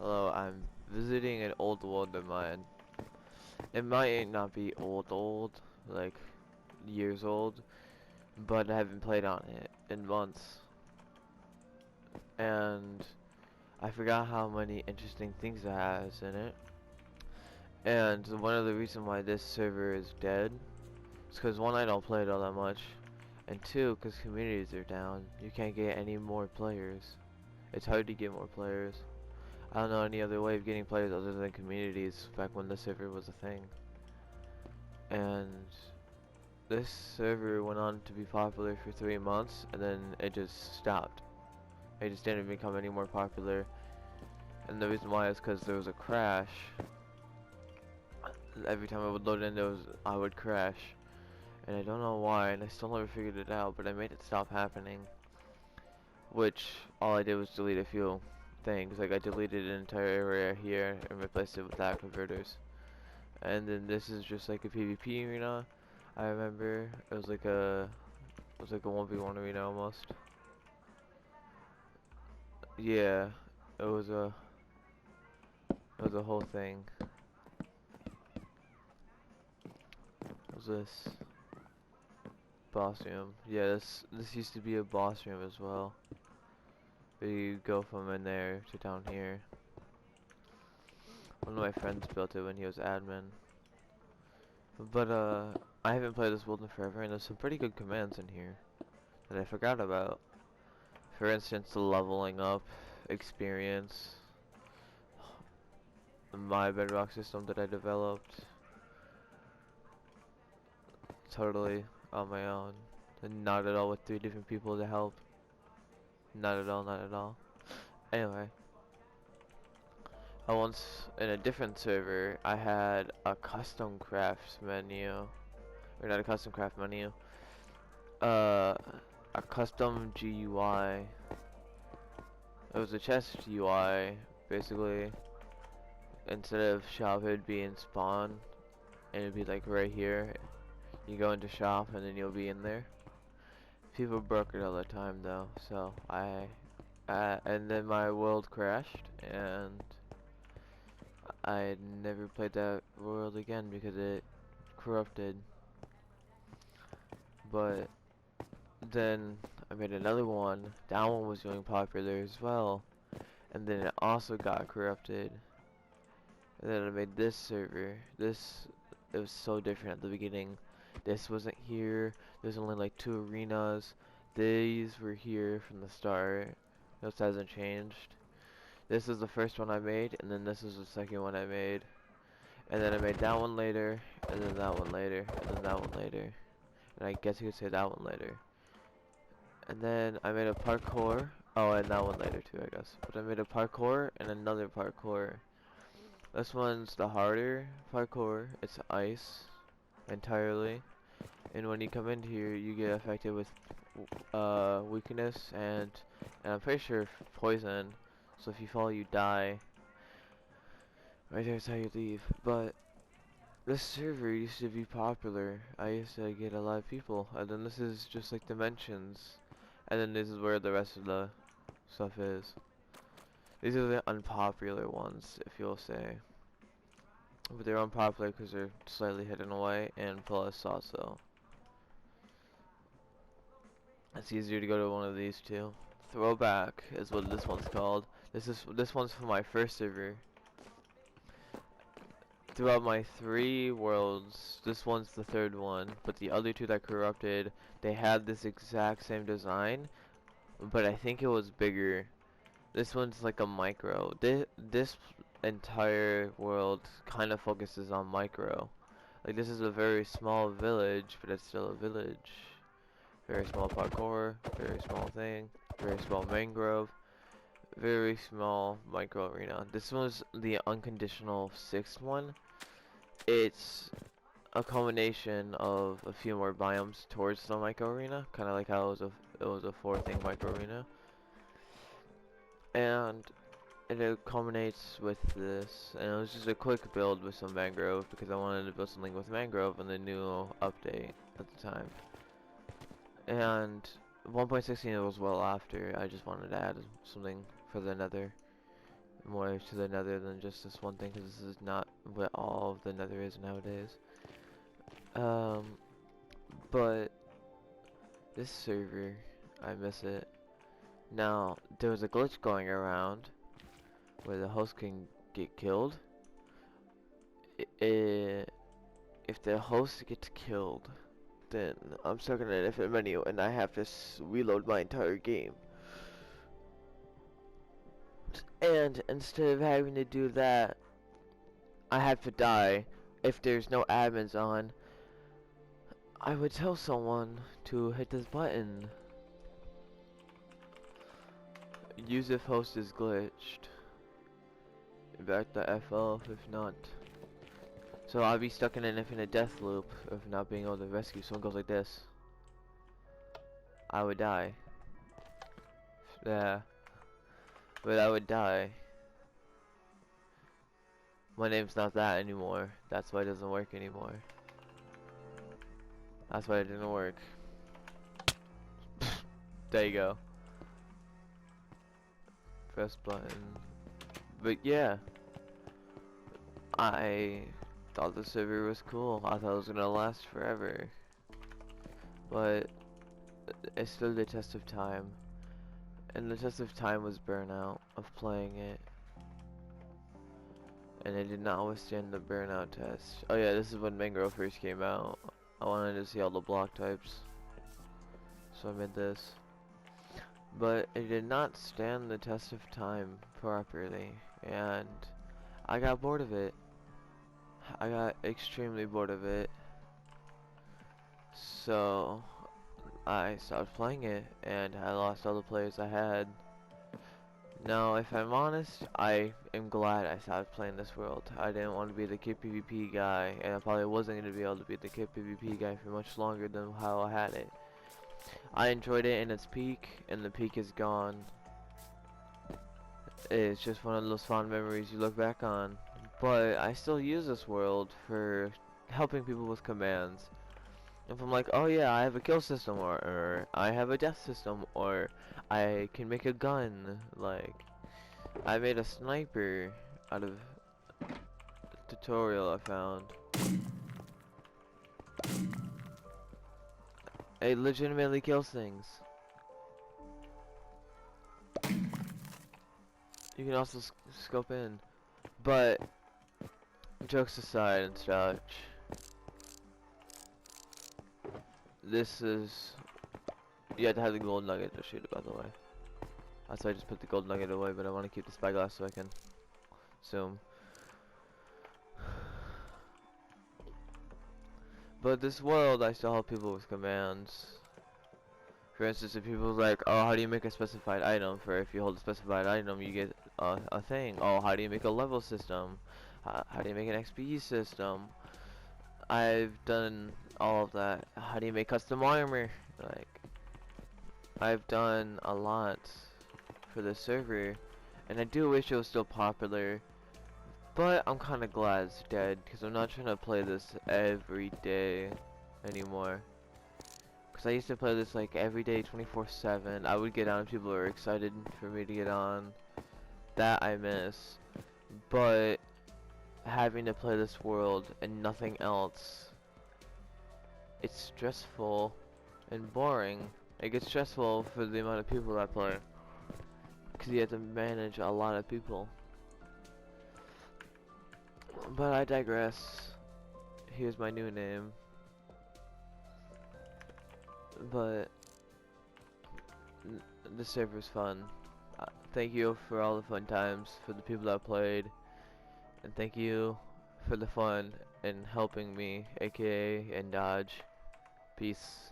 Hello, I'm visiting an old world of mine. It might not be old, like years old, but I haven't played on it in months. And I forgot how many interesting things it has in it. And one of the reasons why this server is dead is because one, I don't play it all that much, and two, because communities are down. You can't get any more players. It's hard to get more players. I don't know any other way of getting players other than communities back when the server was a thing. And this server went on to be popular for 3 months and then it just stopped. It just didn't become any more popular. And the reason why is because there was a crash. Every time I would load in, I would crash. And I don't know why, and I still never figured it out, but I made it stop happening. Which, all I did was delete a few things. Like, I deleted an entire area here and replaced it with lag converters. And then this is just like a PvP arena. I remember it was like a 1v1 arena almost. Yeah, it was a it was a whole thing. What was this? Boss room. Yeah, this used to be a boss room as well. But you go from in there to down here. One of my friends built it when he was admin. But I haven't played this world in forever, and there's some pretty good commands in here that I forgot about. For instance, the leveling up experience, my bedrock system that I developed totally on my own, and not at all with 3 different people to help. Not at all, not at all. Anyway, I once in a different server I had a custom crafts menu, or not a custom craft menu, uh, a custom GUI. It was a chest UI, basically. Instead of shop, it'd be in spawn, and it'd be like right here. You go into shop, and then you'll be in there. People broke it all the time though, so and then my world crashed, and I never played that world again because it corrupted. But then I made another one. That one was doing popular as well, and then it also got corrupted. And then I made this server. It was so different at the beginning. This wasn't here. There's only like 2 arenas. These were here from the start. This hasn't changed. This is the first one I made, and then this is the second one I made. And then I made that one later, and then that one later, and then that one later. And I guess you could say that one later. And then I made a parkour. Oh, and that one later too, I guess. But I made a parkour and another parkour. This one's the harder parkour. It's ice entirely. And when you come in here, you get affected with weakness and I'm pretty sure poison. So if you fall, you die. Right there's how you leave. But this server used to be popular. I used to get a lot of people. And then this is just like dimensions. And then this is where the rest of the stuff is. These are the unpopular ones, if you'll say. But they're unpopular because they're slightly hidden away, and plus also it's easier to go to one of these two. Throwback is what this one's called. This one's from my first server. Throughout my 3 worlds, this one's the 3rd one, but the other 2 that corrupted, they had this exact same design, but I think it was bigger. This one's like a micro. This entire world kind of focuses on micro. Like, this is a very small village, but it's still a village. Very small parkour, very small thing, very small mangrove, very small micro arena. This was the unconditional 6th one. It's a combination of a few more biomes towards the micro arena, kind of like how it was a 4-thing micro arena. And it culminates with this, and it was just a quick build with some mangrove because I wanted to build something with mangrove in the new update at the time. And 1.16 was well after. I just wanted to add something for the nether. more to the nether than just this one thing, because this is not what all of the nether is nowadays. But this server, I miss it. Now, there was a glitch going around where the host can get killed. If the host gets killed, then I'm stuck in a different menu and I have to reload my entire game. And instead of having to do that, I have to die. If there's no admins on, I would tell someone to hit this button. Use if host is glitched. Back the F off if not. So I'll be stuck in an infinite death loop of not being able to rescue. So it goes like this. I would die. Yeah. But I would die. My name's not that anymore. That's why it doesn't work anymore. That's why it didn't work. There you go. Press button. But yeah. I thought the server was cool. I thought it was gonna last forever. But it stood the test of time. And the test of time was burnout of playing it. And it did not withstand the burnout test. Oh yeah, this is when Mangrove first came out. I wanted to see all the block types. So I made this. But it did not stand the test of time properly. And I got bored of it. I got extremely bored of it. So I stopped playing it and I lost all the players I had. Now, if I'm honest, I am glad I stopped playing this world. I didn't want to be the KPVP guy, and I probably wasn't going to be able to be the KPVP guy for much longer than how I had it. I enjoyed it in its peak, and the peak is gone. It's just one of those fond memories you look back on. But I still use this world for helping people with commands. If I'm like, oh yeah, I have a kill system, or I have a death system, or I can make a gun, like, I made a sniper out of a tutorial I found. It legitimately kills things. You can also scope in, but jokes aside and such, this is, you have to have the gold nugget to shoot it, by the way. That's why I just put the gold nugget away, but I want to keep the spyglass so I can zoom. But this world, I still help people with commands. For instance, if people like, oh, how do you make a specified item? For if you hold a specified item, you get a thing. Oh, how do you make a level system? How do you make an XP system? I've done all of that. How do you make custom armor? Like, I've done a lot for the server, and I do wish it was still popular. But I'm kind of glad it's dead, because I'm not trying to play this every day anymore. Because I used to play this like every day, 24/7. I would get on, people were excited for me to get on. That I miss. But having to play this world and nothing else, it's stressful and boring. It gets stressful for the amount of people that play, because you have to manage a lot of people. But I digress. Here's my new name. But the server's fun. Thank you for all the fun times for the people that played, and thank you for the fun and helping me, aka and Dodge. Peace.